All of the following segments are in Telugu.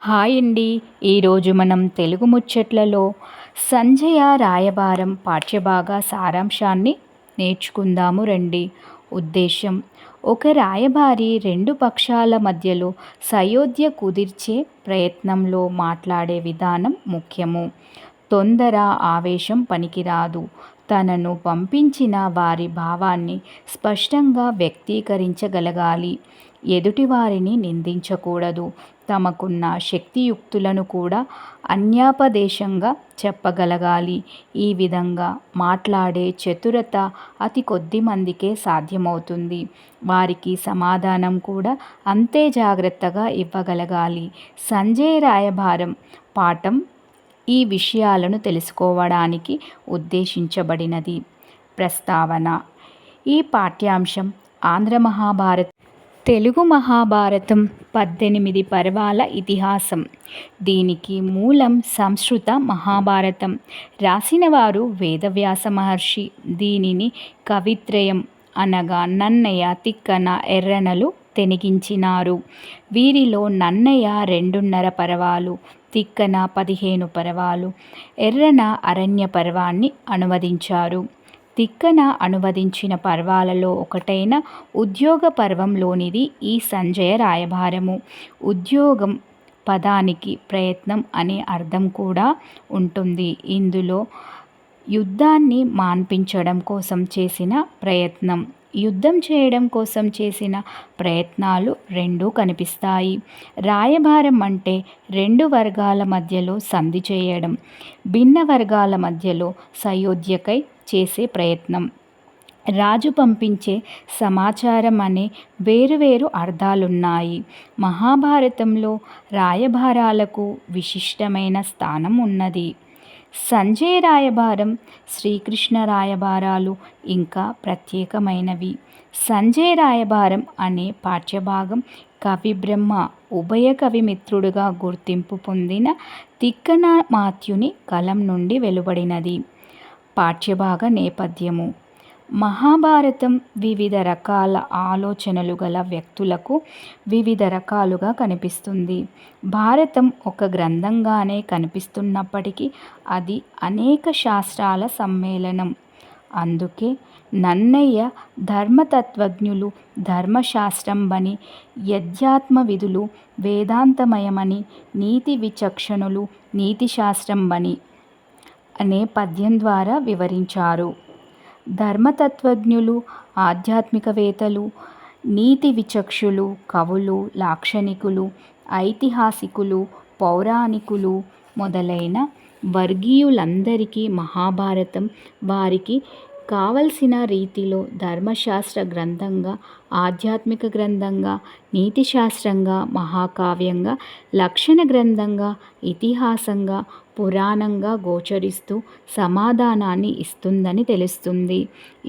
హాయ్ అండి. ఈరోజు మనం తెలుగు ముచ్చట్లలో సంజయ రాయబారం పాఠ్యభాగ సారాంశాన్ని నేర్చుకుందాము రండి. ఉద్దేశం: ఒక రాయబారి రెండు పక్షాల మధ్యలో సయోధ్య కుదిర్చే ప్రయత్నంలో మాట్లాడే విధానం ముఖ్యము. తొందర, ఆవేశం పనికిరాదు. తనను పంపించిన వారి భావాన్ని స్పష్టంగా వ్యక్తీకరించగలగాలి. ఎదుటివారిని నిందించకూడదు. తమకున్న శక్తియుక్తులను కూడా అన్యాపదేశంగా చెప్పగలగాలి. ఈ విధంగా మాట్లాడే చతురత అతి కొద్ది మందికే సాధ్యమవుతుంది. వారికి సమాధానం కూడా అంతే జాగ్రత్తగా ఇవ్వగలగాలి. సంజయ్ రాయబారం పాఠం ఈ విషయాలను తెలుసుకోవడానికి ఉద్దేశించబడినది. ప్రస్తావన: ఈ పాఠ్యాంశం ఆంధ్ర మహాభారతం, తెలుగు మహాభారతం 18 పర్వాల ఇతిహాసం. దీనికి మూలం సంస్కృత మహాభారతం. రాసినవారు వేదవ్యాస మహర్షి. దీనిని కవిత్రయం అనగా నన్నయ, తిక్కన, ఎర్రనలు తెనిగించినారు. వీరిలో నన్నయ 2.5 పర్వాలు, తిక్కన 15 పర్వాలు, ఎర్రన అరణ్య పర్వాన్ని అనువదించారు. తిక్కన అనువదించిన పర్వాలలో ఒకటైన ఉద్యోగ పర్వంలోనిది ఈ సంజయ రాయబారము. ఉద్యోగం పదానికి ప్రయత్నం అనే అర్థం కూడా ఉంటుంది. ఇందులో యుద్ధాన్ని మాన్పించడం కోసం చేసిన ప్రయత్నం, యుద్ధం చేయడం కోసం చేసిన ప్రయత్నాలు రెండూ కనిపిస్తాయి. రాయబారం అంటే రెండు వర్గాల మధ్యలో సంధి చేయడం, భిన్న వర్గాల మధ్యలో సయోధ్యకై చేసే ప్రయత్నం. రాజు పంపించే సమాచారం అనే వేరువేరు అర్థాలున్నాయి. మహాభారతంలో రాయబారాలకు విశిష్టమైన స్థానం ఉన్నది. సంజయ్ రాయబారం, శ్రీకృష్ణ రాయబారాలు ఇంకా ప్రత్యేకమైనవి. సంజయ్ రాయబారం అనే పాఠ్యభాగం కవిబ్రహ్మ, ఉభయ కవిమిత్రుడుగా గుర్తింపు పొందిన తిక్కన మాత్యుని కలం నుండి వెలువడినది. పాఠ్యభాగ నేపథ్యము: మహాభారతం వివిధ రకాల ఆలోచనలు గల వ్యక్తులకు వివిధ రకాలుగా కనిపిస్తుంది. భారతం ఒక గ్రంథంగానే కనిపిస్తున్నప్పటికీ అది అనేక శాస్త్రాల సమ్మేళనం. అందుకే నన్నయ్య ధర్మతత్వజ్ఞులు ధర్మశాస్త్రంబని, యధ్యాత్మ విధులు వేదాంతమయమని, నీతి విచక్షణులు నీతిశాస్త్రంబని అనే పద్యం ద్వారా వివరించారు. ధర్మతత్వజ్ఞులు ఆధ్యాత్మికవేత్తలు, నీతి విచక్షులు కవులు, లాక్షణికులు, ఐతిహాసికులు, పౌరాణికులు మొదలైన వర్గీయులందరికీ మహాభారతం వారికి కావలసిన రీతిలో ధర్మశాస్త్ర గ్రంథంగా, ఆధ్యాత్మిక గ్రంథంగా, నీతిశాస్త్రంగా, మహాకావ్యంగా, లక్షణ గ్రంథంగా, ఇతిహాసంగా, పురాణంగా గోచరిస్తూ సమాధానాన్ని ఇస్తుందని తెలుస్తుంది.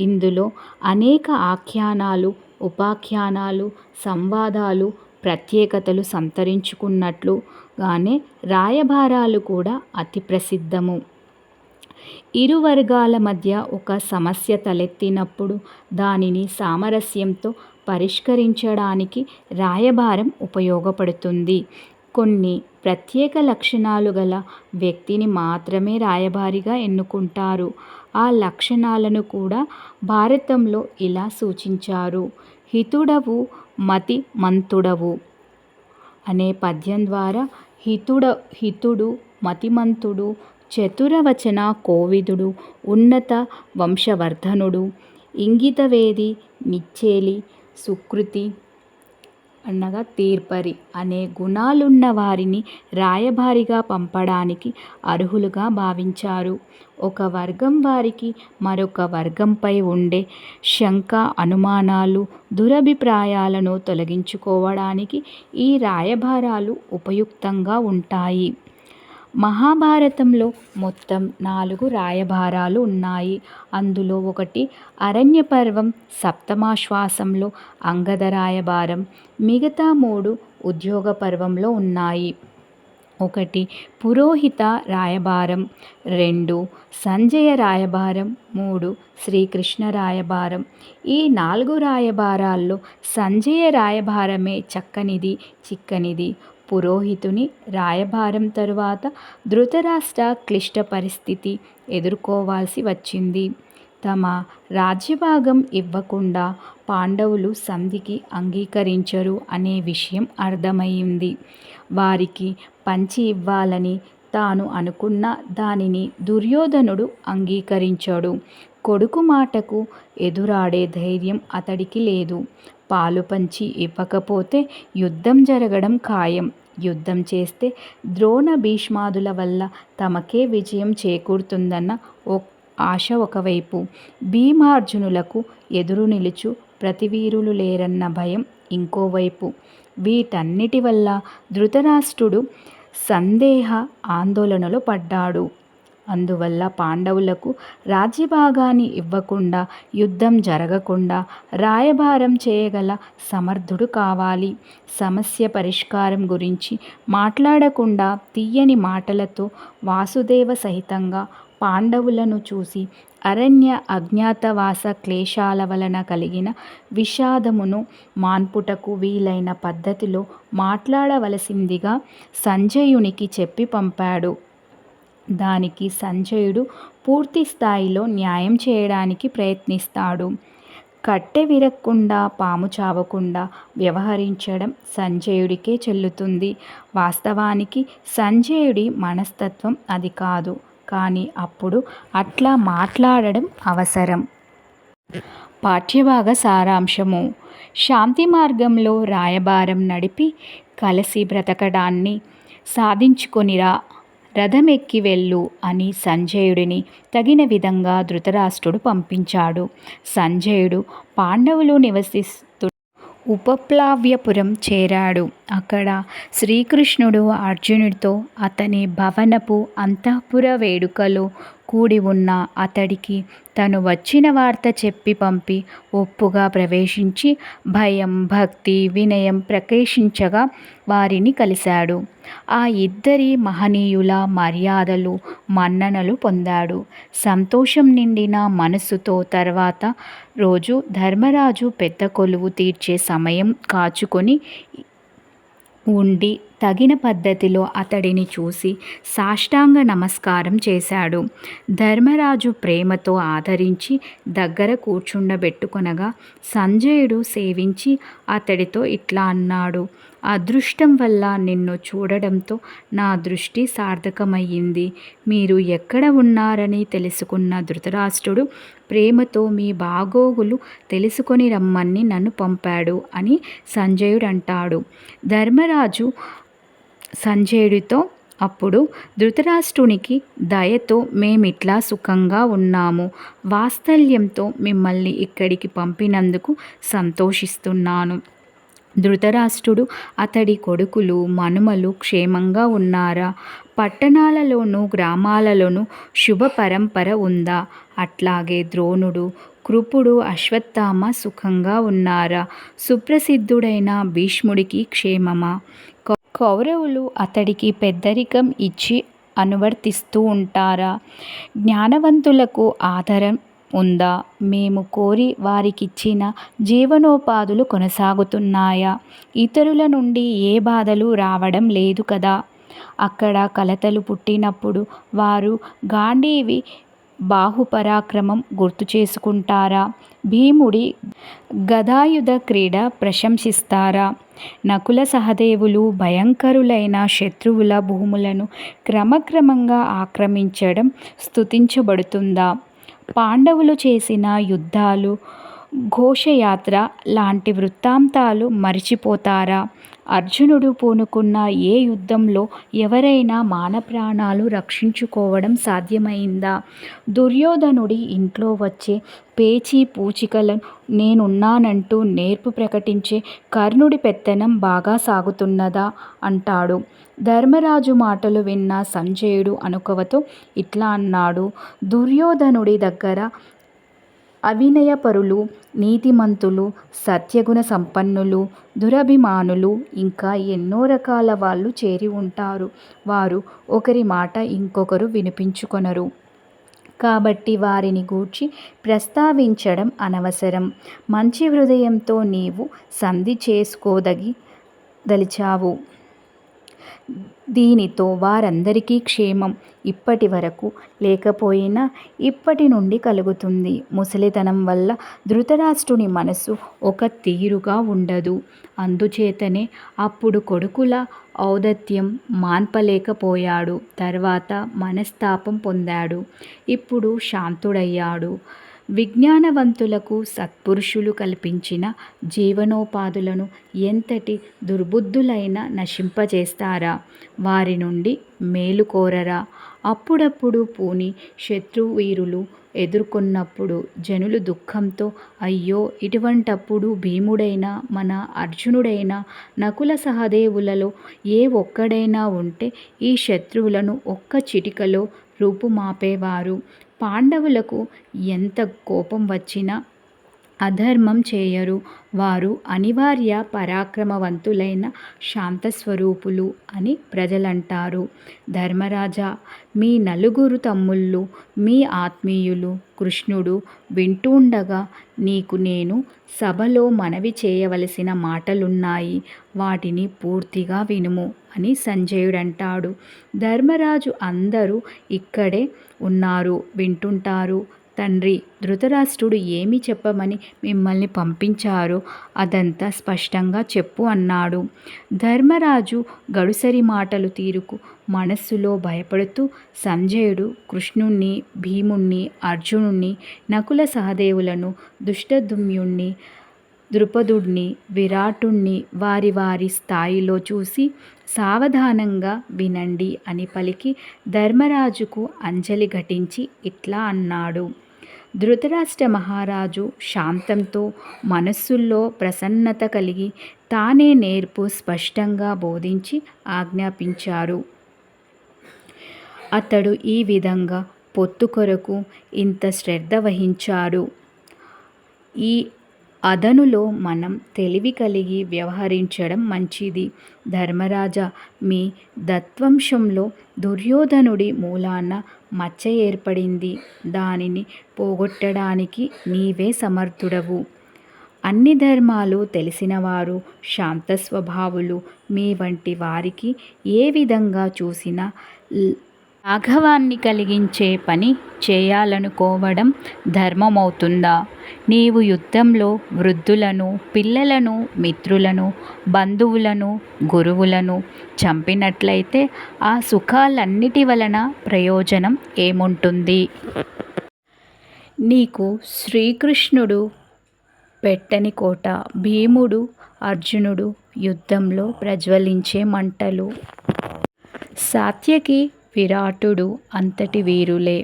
ఇందులో అనేక ఆఖ్యానాలు, ఉపాఖ్యానాలు, సంవాదాలు, ప్రత్యేకతలు సంతరించుకున్నట్లుగానే రాయబారాలు కూడా అతి ప్రసిద్ధము. ఇరు వర్గాల మధ్య ఒక సమస్య తలెత్తినప్పుడు దానిని సామరస్యంతో పరిష్కరించడానికి రాయబారం ఉపయోగపడుతుంది. కొన్ని ప్రత్యేక లక్షణాలు గల వ్యక్తిని మాత్రమే రాయబారిగా ఎన్నుకుంటారు. ఆ లక్షణాలను కూడా భారతంలో ఇలా సూచించారు: హితుడవు మతి మంతుడవు అనే పద్యం ద్వారా హితుడు మతిమంతుడు, చతురవచన కోవిదుడు, ఉన్నత వంశవర్ధనుడు, ఇంగితవేది, నిచ్చేలి, సుకృతి అనగా తీర్పరి అనే గుణాలున్న వారిని రాయబారిగా పంపడానికి అర్హులుగా భావించారు. ఒక వర్గం వారికి మరొక వర్గంపై ఉండే శంక, అనుమానాలు, దురభిప్రాయాలను తొలగించుకోవడానికి ఈ రాయబారాలు ఉపయుక్తంగా ఉంటాయి. మహాభారతంలో మొత్తం 4 రాయబారాలు ఉన్నాయి. అందులో ఒకటి అరణ్యపర్వం, సప్తమాశ్వాసంలో అంగద రాయబారం. మిగతా 3 ఉద్యోగ పర్వంలో ఉన్నాయి. 1 పురోహిత రాయబారం, 2 సంజయ రాయబారం, 3 శ్రీకృష్ణ రాయబారం. ఈ 4 రాయబారాల్లో సంజయ రాయబారమే చక్కనిది, చిక్కనిది. పురోహితుని రాయబారం తరువాత ధృతరాష్ట్ర క్లిష్ట పరిస్థితి ఎదుర్కోవాల్సి వచ్చింది. తమ రాజ్యభాగం ఇవ్వకుండా పాండవులు సంధికి అంగీకరించరు అనే విషయం అర్థమైంది. వారికి పంచి ఇవ్వాలని తాను అనుకున్న దానిని దుర్యోధనుడు అంగీకరించడు. కొడుకు మాటకు ఎదురాడే ధైర్యం అతడికి లేదు. పాలు పంచి ఇవ్వకపోతే యుద్ధం జరగడం ఖాయం. యుద్ధం చేస్తే ద్రోణ భీష్మాదుల వల్ల తమకే విజయం చేకూరుతుందన్న ఆశ ఒకవైపు, భీమార్జునులకు ఎదురు నిలుచు ప్రతివీరులు లేరన్న భయం ఇంకోవైపు. వీటన్నిటి వల్ల ధృతరాష్ట్రుడు సందేహ ఆందోళనలో పడ్డాడు. అందువల్ల పాండవులకు రాజ్యభాగాన్ని ఇవ్వకుండా, యుద్ధం జరగకుండా రాయబారం చేయగల సమర్థుడు కావాలి. సమస్య పరిష్కారం గురించి మాట్లాడకుండా తీయని మాటలతో వాసుదేవ సహితంగా పాండవులను చూసి అరణ్య అజ్ఞాతవాస క్లేశాల వలన కలిగిన విషాదమును మాన్పుటకు వీలైన పద్ధతిలో మాట్లాడవలసిందిగా సంజయునికి చెప్పి పంపాడు. దానికి సంజయుడు పూర్తి స్థాయిలో న్యాయం చేయడానికి ప్రయత్నిస్తాడు. కట్టె విరక్కుండా పాము చావకుండా వ్యవహరించడం సంజయుడికే చెల్లుతుంది. వాస్తవానికి సంజయుడి మనస్తత్వం అది కాదు. కానీ అప్పుడు అట్లా మాట్లాడడం అవసరం. పాఠ్యభాగ సారాంశము: శాంతి మార్గంలో రాయబారం నడిపి కలిసి బ్రతకడాన్ని సాధించుకొనిరా, రథమెక్కి వెళ్ళు అని సంజయుడిని తగిన విధంగా ధృతరాష్ట్రుడు పంపించాడు. సంజయుడు పాండవులు నివసిస్తూ ఉపప్లావ్యపురం చేరాడు. అక్కడ శ్రీకృష్ణుడు అర్జునుడితో అతని భవనపు అంతఃపుర వేడుకలో కూడి ఉన్న అతడికి తను వచ్చిన వార్త చెప్పి పంపి ఒప్పుగా ప్రవేశించి భయం, భక్తి, వినయం ప్రకాశించగా వారిని కలిశాడు. ఆ ఇద్దరి మహనీయుల మర్యాదలు, మన్ననలు పొందాడు. సంతోషం నిండిన మనస్సుతో తర్వాత రోజు ధర్మరాజు పెద్ద కొలువు తీర్చే సమయం కాచుకొని ఉండి తగిన పద్ధతిలో అతడిని చూసి సాష్టాంగ నమస్కారం చేశాడు. ధర్మరాజు ప్రేమతో ఆదరించి దగ్గర కూర్చుండబెట్టుకొనగా సంజయుడు సేవించి అతడితో ఇట్లా అన్నాడు: అదృష్టం వల్ల నిన్ను చూడడంతో నా దృష్టి సార్థకమయ్యింది. మీరు ఎక్కడ ఉన్నారని తెలుసుకున్న ధృతరాష్ట్రుడు ప్రేమతో మీ బాగోగులు తెలుసుకొని రమ్మని నన్ను పంపాడు అని సంజయుడు అంటాడు. ధర్మరాజు సంజయుడితో అప్పుడు ధృతరాష్ట్రునికి దయతో మేమిట్లా సుఖంగా ఉన్నాము, వాత్సల్యంతో మిమ్మల్ని ఇక్కడికి పంపినందుకు సంతోషిస్తున్నాను. ధృతరాష్ట్రుడు అతడి కొడుకులు, మనుమలు క్షేమంగా ఉన్నారా? పట్టణాలలోనూ గ్రామాలలోనూ శుభ పరంపర ఉందా? అట్లాగే ద్రోణుడు, కృపుడు, అశ్వత్థామ సుఖంగా ఉన్నారా? సుప్రసిద్ధుడైన భీష్ముడికి క్షేమమా? కౌరవులు అతడికి పెద్దరికం ఇచ్చి అనువర్తిస్తూ ఉంటారా? జ్ఞానవంతులకు ఆదరం ఉందా? మేము కోరి వారికిచ్చిన జీవనోపాధులు కొనసాగుతున్నాయా? ఇతరుల నుండి ఏ బాధలు రావడం లేదు కదా? అక్కడ కలతలు పుట్టినప్పుడు వారు గాంధీవి బాహుపరాక్రమం గుర్తు చేసుకుంటారా? భీముడి గదాయుధ క్రీడ ప్రశంసిస్తారా? నకుల సహదేవులు భయంకరులైన శత్రువుల భూములను క్రమక్రమంగా ఆక్రమించడం స్తుతించబడుతుందా? పాండవులు చేసిన యుద్ధాలు, ఘోషయాత్ర లాంటి వృత్తాంతాలు మరిచిపోతారా? అర్జునుడు పూనుకున్న ఏ యుద్ధంలో ఎవరైనా మానప్రాణాలు రక్షించుకోవడం సాధ్యమైందా? దుర్యోధనుడి ఇంట్లో వచ్చే పేచీ పూచికలను నేనున్నానంటూ నేర్పు ప్రకటించే కర్ణుడి పెత్తనం బాగా సాగుతున్నదా అంటాడు. ధర్మరాజు మాటలు విన్న సంజయుడు అనుకవతో ఇట్లా అన్నాడు: దుర్యోధనుడి దగ్గర అవినయపరులు, నీతిమంతులు, సత్యగుణ సంపన్నులు, దురభిమానులు ఇంకా ఎన్నో రకాల వాళ్ళు చేరి ఉంటారు. వారు ఒకరి మాట ఇంకొకరు వినిపించుకొనరు. కాబట్టి వారిని గూర్చి ప్రస్తావించడం అనవసరం. మంచి హృదయంతో నీవు సంధి చేసుకోదలిచావు. దీనితో వారందరికీ క్షేమం ఇప్పటి వరకు లేకపోయినా ఇప్పటి నుండి కలుగుతుంది. ముసలితనం వల్ల ధృతరాష్ట్రుని మనసు ఒక తీరుగా ఉండదు. అందుచేతనే అప్పుడు కొడుకుల ఔదాత్యం మాన్పలేకపోయాడు. తర్వాత మనస్తాపం పొందాడు. ఇప్పుడు శాంతుడయ్యాడు. విజ్ఞానవంతులకు సత్పురుషులు కల్పించిన జీవనోపాధులను ఎంతటి దుర్బుద్ధులైనా నశింపజేస్తారా? వారి నుండి మేలు కోరరా? అప్పుడప్పుడు పూని శత్రువీరులు ఎదుర్కొన్నప్పుడు జనులు దుఃఖంతో అయ్యో ఇటువంటప్పుడు భీముడైనా మన అర్జునుడైనా నకుల సహదేవులలో ఏ ఒక్కడైనా ఉంటే ఈ శత్రువులను ఒక్క చిటికలో రూపుమాపేవారు. పాండవులకు ఎంత కోపం వచ్చినా అధర్మం చేయరు. వారు అనివార్య పరాక్రమవంతులైన శాంతస్వరూపులు అని ప్రజలంటారు. ధర్మరాజా, మీ నలుగురు తమ్ముళ్ళు, మీ ఆత్మీయులు కృష్ణుడు వింటుండగా నీకు నేను సభలో మనవి చేయవలసిన మాటలున్నాయి. వాటిని పూర్తిగా వినుము అని సంజయుడంటాడు. ధర్మరాజు అందరూ ఇక్కడే ఉన్నారు, వింటుంటారు. తండ్రి, ధృతరాష్ట్రుడు ఏమి చెప్పమని మిమ్మల్ని పంపించారో అదంతా స్పష్టంగా చెప్పు అన్నాడు. ధర్మరాజు గడుసరి మాటలు తీరుకు మనస్సులో భయపడుతూ సంజయుడు కృష్ణుణ్ణి, భీముణ్ణి, అర్జునుణ్ణి, నకుల సహదేవులను, ధృష్టద్యుమ్నుణ్ణి, ద్రుపదుణ్ణి, విరాటుణ్ణి వారి వారి స్థాయిలో చూసి సావధానంగా వినండి అని పలికి ధర్మరాజుకు అంజలి ఘటించి ఇట్లా అన్నాడు. ధృతరాష్ట్ర మహారాజు శాంతంతో మనస్సుల్లో ప్రసన్నత కలిగి తానే నేర్పు స్పష్టంగా బోధించి ఆజ్ఞాపించారు. అతడు ఈ విధంగా పొత్తు కొరకు ఇంత శ్రద్ధ వహించారు. ఈ అదనులో మనం తెలివి కలిగి వ్యవహరించడం మంచిది. ధర్మరాజా, మీ దత్వంశంలో దుర్యోధనుడి మూలాన మచ్చ ఏర్పడింది. దానిని పోగొట్టడానికి నీవే సమర్థుడవు. అన్ని ధర్మాలు తెలిసినవారు, శాంతస్వభావులు మీ వంటి వారికి ఏ విధంగా చూసినా లాఘవాన్ని కలిగించే పని చేయాలనుకోవడం ధర్మమవుతుందా? నీవు యుద్ధంలో వృద్ధులను, పిల్లలను, మిత్రులను, బంధువులను, గురువులను చంపినట్లయితే ఆ సుఖాలన్నిటి వలన ప్రయోజనం ఏముంటుంది? నీకు శ్రీకృష్ణుడు పెట్టని కోట. భీముడు, అర్జునుడు యుద్ధంలో ప్రజ్వలించే మంటలు. సాత్యకి, విరాటుడు అంతటి వీరులే.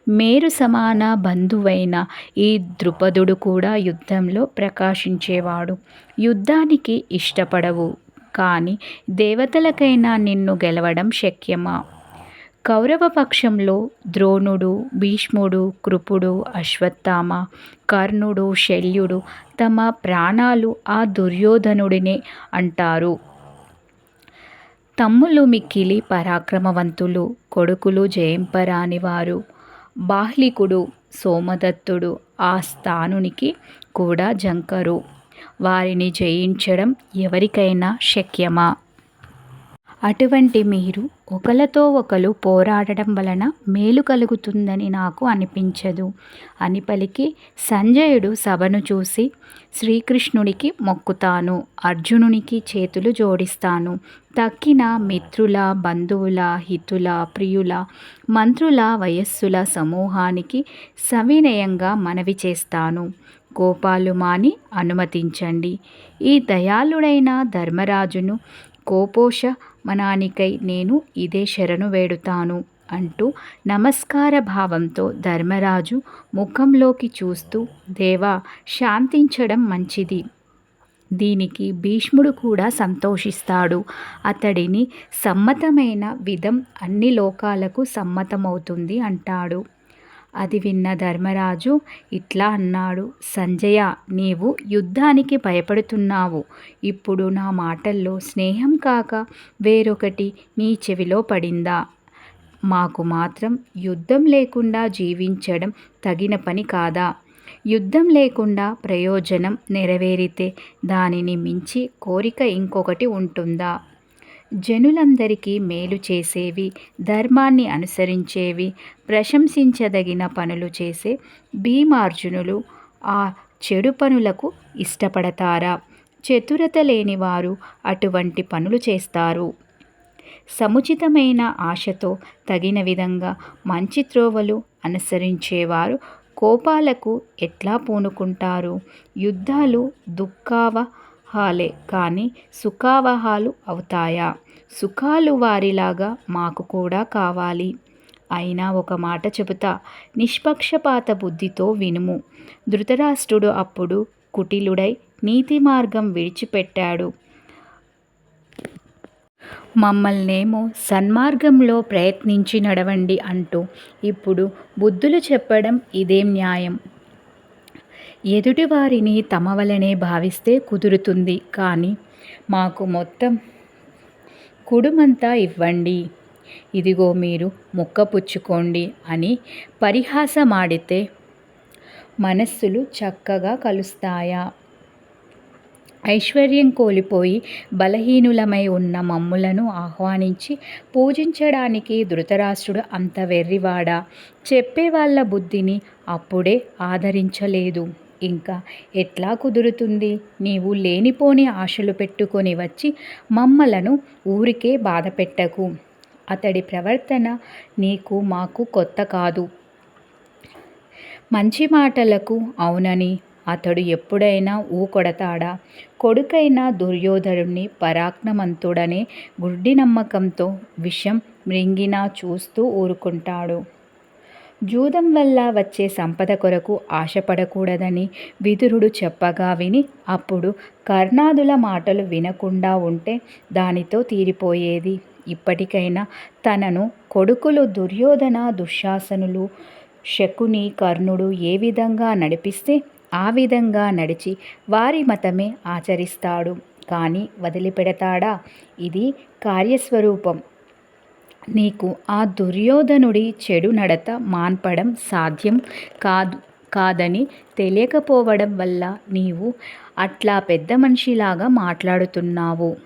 మేరు సమాన బంధువైన ఈ ద్రుపదుడు కూడా యుద్ధంలో ప్రకాశించేవాడు. యుద్ధానికి ఇష్టపడవు, కానీ దేవతలకైనా నిన్ను గెలవడం శక్యమా? కౌరవపక్షంలో ద్రోణుడు, భీష్ముడు, కృపుడు, అశ్వత్థామ, కర్ణుడు, శల్యుడు తమ ప్రాణాలు ఆ దుర్యోధనుడినే అంటారు. తమ్ములు మిక్కిలి పరాక్రమవంతులు, కొడుకులు జయింపరానివారు. బాహ్లికుడు, సోమదత్తుడు ఆ స్థానునికి కూడా జంకరు. వారిని జయించడం ఎవరికైనా శక్యమా? అటువంటి మీరు ఒకలతో ఒకరు పోరాడటం వలన మేలు కలుగుతుందని నాకు అనిపించదు అని పలికి సంజయుడు సభను చూసి శ్రీకృష్ణుడికి మొక్కుతాను, అర్జునునికి చేతులు జోడిస్తాను, తక్కిన మిత్రుల, బంధువుల, హితుల, ప్రియుల, మంత్రుల, వయస్సుల సమూహానికి సవినయంగా మనవి చేస్తాను. కోపాలు మాని అనుమతించండి. ఈ దయాళుడైన ధర్మరాజును కోపోశమనానికై నేను ఇదే శరణు వేడుతాను అంటూ నమస్కార భావంతో ధర్మరాజు ముఖంలోకి చూస్తూ దేవా, శాంతించడం మంచిది. దీనికి భీష్ముడు కూడా సంతోషిస్తాడు. అతడిని సమ్మతమైన విధం అన్ని లోకాలకు సమ్మతమవుతుంది అంటాడు. అది విన్న ధర్మరాజు ఇట్లా అన్నాడు. సంజయ, నీవు యుద్ధానికి భయపడుతున్నావు. ఇప్పుడు నా మాటల్లో స్నేహం కాక వేరొకటి నీ చెవిలో పడిందా? మాకు మాత్రం యుద్ధం లేకుండా జీవించడం తగిన పని కాదా? యుద్ధం లేకుండా ప్రయోజనం నెరవేరితే దానిని మించి కోరిక ఇంకొకటి ఉంటుందా? జనులందరికీ మేలు చేసేవి, ధర్మాన్ని అనుసరించేవి, ప్రశంసించదగిన పనులు చేసే భీమార్జునులు ఆ చెడు పనులకు ఇష్టపడతారా? చతురత లేనివారు అటువంటి పనులు చేస్తారు. సముచితమైన ఆశతో తగిన విధంగా మంచి త్రోవలు అనుసరించేవారు కోపాలకు ఎట్లా పూనుకుంటారు? యుద్ధాలు దుఃఖావహాలే కానీ సుఖావహాలు అవుతాయా? సుఖాలు వారిలాగా మాకు కూడా కావాలి. అయినా ఒక మాట చెబుతా, నిష్పక్షపాత బుద్ధితో వినుము. ధృతరాష్ట్రుడు అప్పుడు కుటిలుడై నీతి మార్గం విడిచిపెట్టాడు. మమ్మల్నేమో సన్మార్గంలో ప్రయత్నించి నడవండి అంటూ ఇప్పుడు బుద్ధులు చెప్పడం ఇదేం న్యాయం? ఎదుటివారిని తమ వలనే భావిస్తే కుదురుతుంది కానీ మాకు మొత్తం కుడుమంతా ఇవ్వండి, ఇదిగో మీరు ముక్క పుచ్చుకోండి అని పరిహాసమాడితే మనస్సులు చక్కగా కలుస్తాయా? ఐశ్వర్యం కోల్పోయి బలహీనులమై ఉన్న మమ్ములను ఆహ్వానించి పూజించడానికి ధృతరాష్ట్రుడు అంత వెర్రివాడా? చెప్పేవాళ్ళ బుద్ధిని అప్పుడే ఆదరించలేదు. ఇంకా ఎట్లా కుదురుతుంది? నీవు లేనిపోని ఆశలు పెట్టుకొని వచ్చి మమ్మలను ఊరికే బాధపెట్టకు. అతడి ప్రవర్తన నీకు మాకు కొత్త కాదు. మంచి మాటలకు అవునని అతడు ఎప్పుడైనా ఊకొడతాడా? కొడుకైన దుర్యోధనుడిని పరాక్రమంతుడనే గుడ్డి నమ్మకంతో విషం మృంగినా చూస్తూ ఊరుకుంటాడు. జూదం వల్ల వచ్చే సంపద కొరకు ఆశపడకూడదని విదురుడు చెప్పగా విని అప్పుడు కర్ణాదుల మాటలు వినకుండా ఉంటే దానితో తీరిపోయేది. ఇప్పటికైనా తనను కొడుకులు దుర్యోధన, దుశ్శాసనులు, శకుని, కర్ణుడు ఏ విధంగా నడిపిస్తే ఆ విధంగా నడిచి వారి మతమే ఆచరిస్తాడు కానీ వదిలిపెడతాడా? ఇది కార్యస్వరూపం. నీకు ఆ దుర్యోధనుడి చెడు నడత మాన్పడం సాధ్యం కాదని తెలియకపోవడం వల్ల నీవు అట్లా పెద్ద మనిషిలాగా మాట్లాడుతున్నావు.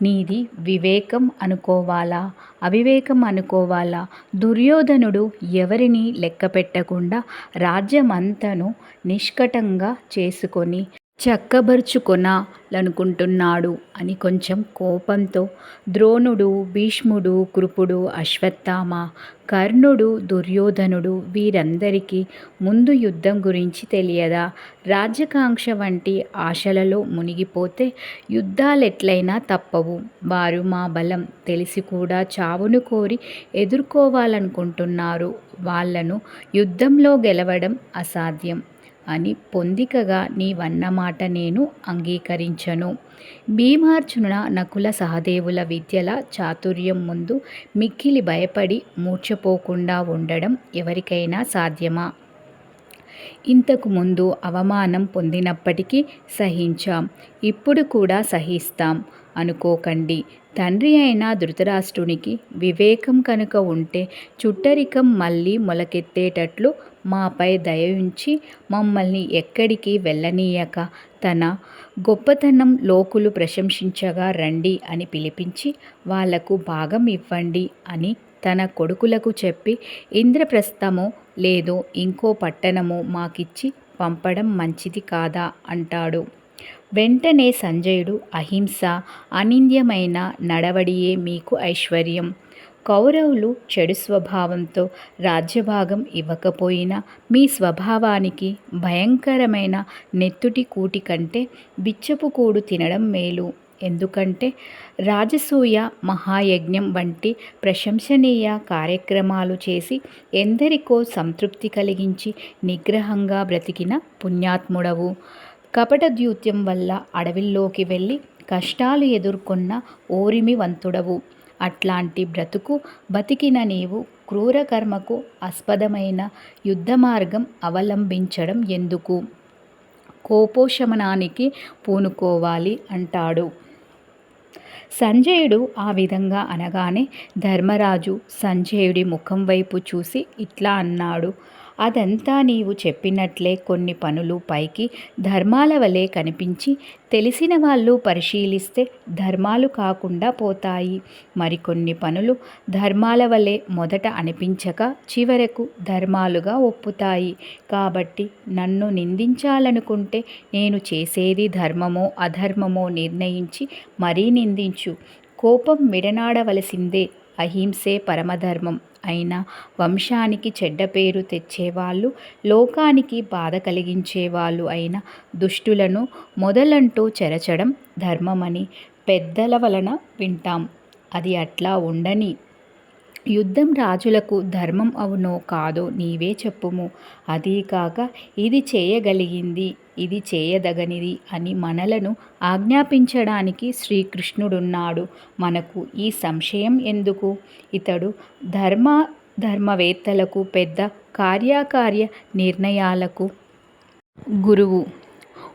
నీది వివేకం అనుకోవాలా, అవివేకం అనుకోవాలా? దుర్యోధనుడు ఎవరిని లెక్క పెట్టకుండా రాజ్యమంతను నిష్కటంగా చేసుకొని చక్కబరుచుకొనాలనుకుంటున్నాడు అని కొంచెం కోపంతో ద్రోణుడు, భీష్ముడు, కృపుడు, అశ్వత్థామ, కర్ణుడు, దుర్యోధనుడు వీరందరికీ ముందు యుద్ధం గురించి తెలియదా? రాజ్యకాంక్ష వంటి ఆశలలో మునిగిపోతే యుద్ధాలెట్లయినా తప్పవు. వారు మా బలం తెలిసి కూడా చావును కోరి ఎదుర్కోవాలనుకుంటున్నారు. వాళ్లను యుద్ధంలో గెలవడం అసాధ్యం అని పొందికగా నీవన్నమాట నేను అంగీకరించను. భీమార్జున, నకుల, సహదేవుల విద్యల చాతుర్యం ముందు మిక్కిలి భయపడి మూర్ఛపోకుండా ఉండడం ఎవరికైనా సాధ్యమా? ఇంతకు ముందు అవమానం పొందినప్పటికీ సహించాం, ఇప్పుడు కూడా సహిస్తాం అనుకోకండి. తండ్రి అయిన ధృతరాష్ట్రునికి వివేకం కనుక ఉంటే చుట్టరికం మళ్ళీ మొలకెత్తేటట్లు మాపై దయ ఉంచి మమ్మల్ని ఎక్కడికి వెళ్ళనీయక తన గొప్పతనం లోకులు ప్రశంసించగా రండి అని పిలిపించి వాళ్లకు భాగం ఇవ్వండి అని తన కొడుకులకు చెప్పి ఇంద్రప్రస్థమో లేదో ఇంకో పట్టణమో మాకిచ్చి పంపడం మంచిది కాదా అంటాడు. వెంటనే సంజయుడు, అహింస, అనింద్యమైన నడవడియే మీకు ఐశ్వర్యం. కౌరవులు చెడు స్వభావంతో రాజ్యభాగం ఇవ్వకపోయినా మీ స్వభావానికి భయంకరమైన నెత్తుటి కూటి కంటే బిచ్చపు కూడు తినడం మేలు. ఎందుకంటే రాజసూయ మహాయజ్ఞం వంటి ప్రశంసనీయ కార్యక్రమాలు చేసి ఎందరికో సంతృప్తి కలిగించి నిగ్రహంగా బ్రతికిన పుణ్యాత్ముడవు. కపటద్యూత్యం వల్ల అడవిలోకి వెళ్ళి కష్టాలు ఎదుర్కొన్న ఓరిమివంతుడవు. అట్లాంటి బ్రతుకు బతికిన నీవు క్రూరకర్మకు ఆస్పదమైన యుద్ధమార్గం అవలంబించడం ఎందుకు? కోపోశమనానికి పూనుకోవాలి అంటాడు. సంజయుడు ఆ విధంగా అనగానే ధర్మరాజు సంజయుడి ముఖం వైపు చూసి ఇట్లా అన్నాడు. అదంతా నీవు చెప్పినట్లే కొన్ని పనులు పైకి ధర్మాల వలె కనిపించి తెలిసిన వాళ్ళు పరిశీలిస్తే ధర్మాలు కాకుండా పోతాయి. మరికొన్ని పనులు ధర్మాల వలె మొదట అనిపించక చివరకు ధర్మాలుగా ఒప్పుతాయి. కాబట్టి నన్ను నిందించాలనుకుంటే నేను చేసేది ధర్మమో అధర్మమో నిర్ణయించి మరీ నిందించు. కోపం విడనాడవలసిందే. అహింసే పరమధర్మం అయినా వంశానికి చెడ్డ పేరు తెచ్చేవాళ్ళు, లోకానికి బాధ కలిగించేవాళ్ళు అయిన దుష్టులను మొదలంటూ చెరచడం ధర్మమని పెద్దల వలన వింటాం. అది అట్లా ఉండని. యుద్ధం రాజులకు ధర్మం అవునో కాదో నీవే చెప్పుము. అదీకాక ఇది చేయగలిగింది, ఇది చేయదగనిది అని మనలను ఆజ్ఞాపించడానికి శ్రీకృష్ణుడున్నాడు. మనకు ఈ సంశయం ఎందుకు? ఇతడు ధర్మవేత్తలకు పెద్ద, కార్యకార్య నిర్ణయాలకు గురువు.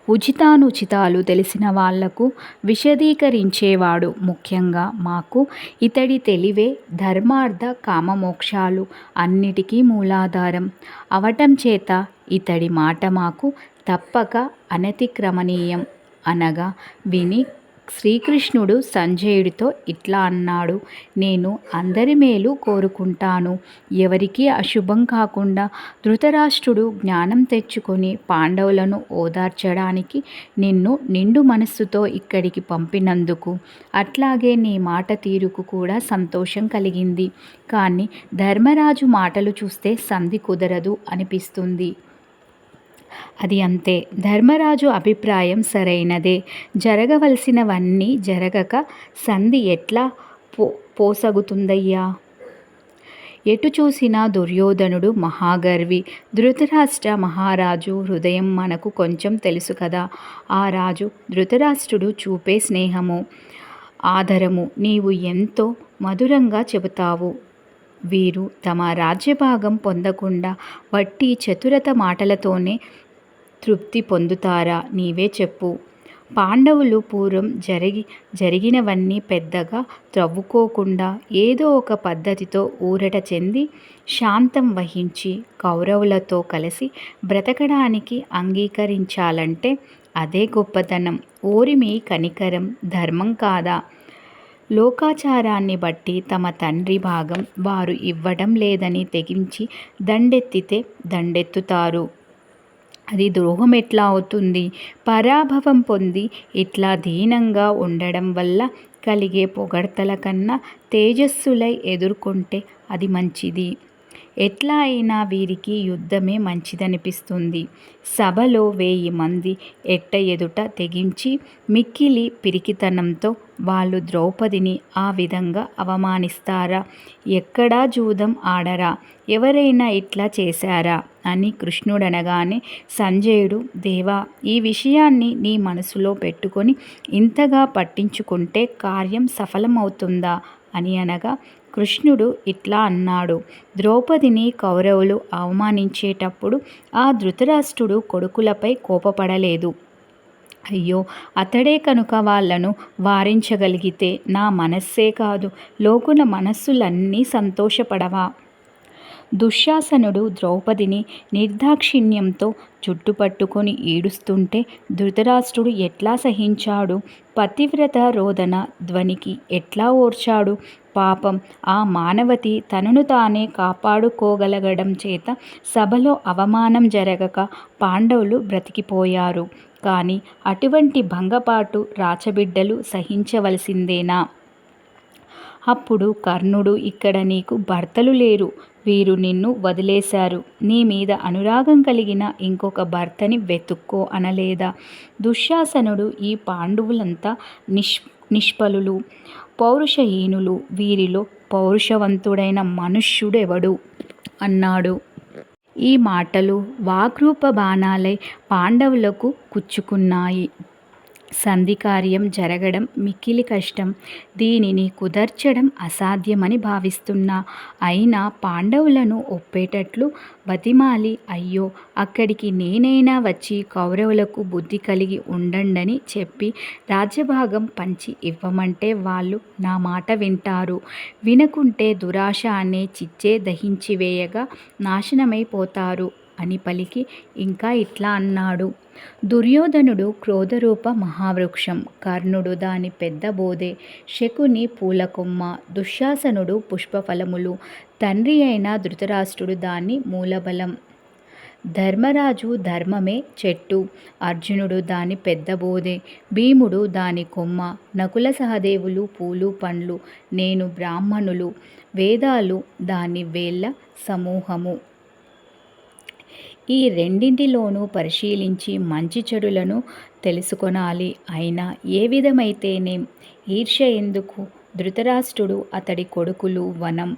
ఉచితానుచితాలు తెలిసిన వాళ్లకు విశదీకరించేవాడు. ముఖ్యంగా మాకు ఇతడి తెలివే ధర్మార్థ కామమోక్షాలు అన్నిటికీ మూలాధారం అవటం చేత ఇతడి మాట మాకు తప్పక అనతిక్రమణీయం అనగా విని శ్రీకృష్ణుడు సంజయుడితో ఇట్లా అన్నాడు. నేను అందరి మేలు కోరుకుంటాను. ఎవరికీ అశుభం కాకుండా ధృతరాష్ట్రుడు జ్ఞానం తెచ్చుకొని పాండవులను ఓదార్చడానికి నిన్ను నిండు మనస్సుతో ఇక్కడికి పంపినందుకు, అట్లాగే నీ మాట తీరుకు కూడా సంతోషం కలిగింది. కానీ ధర్మరాజు మాటలు చూస్తే సంధి కుదరదు అనిపిస్తుంది. అది అంతే. ధర్మరాజు అభిప్రాయం సరైనదే. జరగవలసినవన్నీ జరగక సంధి ఎట్లా పోసగుతుందయ్యా? ఎటు చూసినా దుర్యోధనుడు మహాగర్వి. ధృతరాష్ట్ర మహారాజు హృదయం మనకు కొంచెం తెలుసు కదా. ఆ రాజు ధృతరాష్ట్రుడు చూపే స్నేహము, ఆదరము నీవు ఎంతో మధురంగా చెబుతావు. వీరు తమ రాజ్యభాగం పొందకుండా వట్టి చతురత మాటలతోనే తృప్తి పొందుతారా? నీవే చెప్పు. పాండవులు పూర్వం జరిగినవన్నీ పెద్దగా త్రవ్వుకోకుండా ఏదో ఒక పద్ధతితో ఊరట చెంది శాంతం వహించి కౌరవులతో కలిసి బ్రతకడానికి అంగీకరించాలంటే అదే గొప్పతనం. ఓరిమి కనికరం ధర్మం కాదా? లోకాచారాన్ని బట్టి తమ తండ్రి భాగం వారు ఇవ్వడం లేదని తెగించి దండెత్తితే దండెత్తుతారు. అది ద్రోహం ఎట్లా అవుతుంది? పరాభవం పొంది ఇట్లా దీనంగా ఉండడం వల్ల కలిగే పొగడ్తల కన్నా తేజస్సులై ఎదుర్కొంటే అది మంచిది. ఎట్లా అయినా వీరికి యుద్ధమే మంచిదనిపిస్తుంది. సభలో 1000 మంది ఎట్ట ఎదుట తెగించి మిక్కిలి పిరికితనంతో వాళ్ళు ద్రౌపదిని ఆ విధంగా అవమానిస్తారా? ఎక్కడా జూదం ఆడరా? ఎవరైనా ఇట్లా చేశారా? అని కృష్ణుడనగానే సంజయుడు, దేవా, ఈ విషయాన్ని నీ మనసులో పెట్టుకొని ఇంతగా పట్టించుకుంటే కార్యం సఫలమవుతుందా అని అనగా కృష్ణుడు ఇట్లా అన్నాడు. ద్రౌపదిని కౌరవులు అవమానించేటప్పుడు ఆ ధృతరాష్ట్రుడు కొడుకులపై కోపపడలేదు. అయ్యో, అతడే కనుక వాళ్లను వారించగలిగితే నా మనస్సే కాదు లోకుల మనస్సులన్నీ సంతోషపడవా? దుశ్శాసనుడు ద్రౌపదిని నిర్దాక్షిణ్యంతో చుట్టుపట్టుకొని ఈడుస్తుంటే ధృతరాష్ట్రుడు ఎట్లా సహించాడు? పతివ్రత రోదన ధ్వనికి ఎట్లా ఓర్చాడు? పాపం ఆ మానవతి తనను తానే కాపాడుకోగలగడం చేత సభలో అవమానం జరగక పాండవులు బ్రతికిపోయారు. కానీ అటువంటి భంగపాటు రాచబిడ్డలు సహించవలసిందేనా? అప్పుడు కర్ణుడు, ఇక్కడ నీకు భర్తలు లేరు, వీరు నిన్ను వదిలేశారు, నీ మీద అనురాగం కలిగిన ఇంకొక భర్తని వెతుక్కో అనలేదా? దుశ్శాసనుడు, ఈ పాండవులంతా నిష్ఫలులు, పౌరుషహీనులు, వీరిలో పౌరుషవంతుడైన మనుష్యుడెవడు అన్నాడు. ఈ మాటలు వాగ్రూప బాణాలై పాండవులకు కుచ్చుకున్నాయి. సంధి కార్యం జరగడం మిక్కిలి కష్టం. దీనిని కుదర్చడం అసాధ్యమని భావిస్తున్నా. అయినా పాండవులను ఒప్పేటట్లు బతిమాలి, అయ్యో అక్కడికి నేనైనా వచ్చి కౌరవులకు బుద్ధి కలిగి ఉండండని చెప్పి రాజ్యభాగం పంచి ఇవ్వమంటే వాళ్ళు నా మాట వింటారు. వినకుంటే దురాశ అనే చిచ్చే దహించివేయగా నాశనమైపోతారు అని పలికి ఇంకా ఇట్లా అన్నాడు. దుర్యోధనుడు క్రోధరూప మహావృక్షం, కర్ణుడు దాని పెద్ద బోధె, శకుని పూలకొమ్మ, దుశ్శాసనుడు పుష్పఫలములు, తండ్రి అయిన ధృతరాష్ట్రుడు దాని మూలబలం, ధర్మరాజు ధర్మమే చెట్టు, అర్జునుడు దాని పెద్ద బోధె, భీముడు దాని కొమ్మ, నకుల సహదేవులు పూలు పండ్లు, నేను బ్రాహ్మణులు, వేదాలు దాని వేళ్ళ సమూహము. ఈ రెండింటిలోనూ పరిశీలించి మంచి చెడులను తెలుసుకొనాలి. అయినా ఏ విధమైతేనేం ఈర్ష్య ఎందుకు? ధృతరాష్ట్రుడు అతడి కొడుకులు వనం,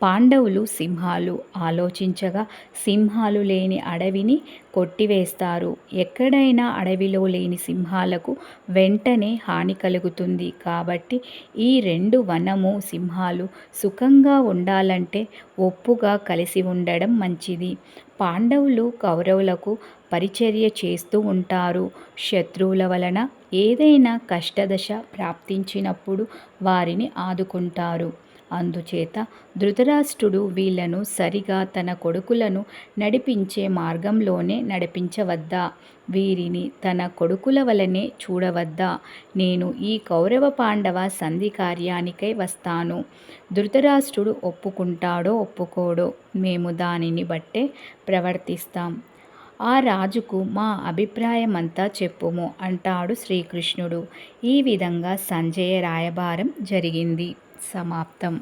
పాండవులు సింహాలు. ఆలోచించగా సింహాలు లేని అడవిని కొట్టివేస్తారు. ఎక్కడైనా అడవిలో లేని సింహాలకు వెంటనే హాని కలుగుతుంది. కాబట్టి ఈ రెండు వనము సింహాలు సుఖంగా ఉండాలంటే ఒప్పుగా కలిసి ఉండడం మంచిది. పాండవులు కౌరవులకు పరిచర్య చేస్తూ ఉంటారు. శత్రువుల వలన ఏదైనా కష్టదశ ప్రాప్తించినప్పుడు వారిని ఆదుకుంటారు. అందుచేత ధృతరాష్ట్రుడు వీళ్లను సరిగా తన కొడుకులను నడిపించే మార్గంలోనే నడిపించవద్దా? వీరిని తన కొడుకుల వలనే చూడవద్దా? నేను ఈ కౌరవ పాండవ సంధి కార్యానికై వస్తాను. ధృతరాష్ట్రుడు ఒప్పుకుంటాడో ఒప్పుకోడో మేము దానిని బట్టే ప్రవర్తిస్తాం. ఆ రాజుకు మా అభిప్రాయమంతా చెప్పుము అంటాడు శ్రీకృష్ణుడు. ఈ విధంగా సంజయ రాయబారం జరిగింది. సమాప్తం.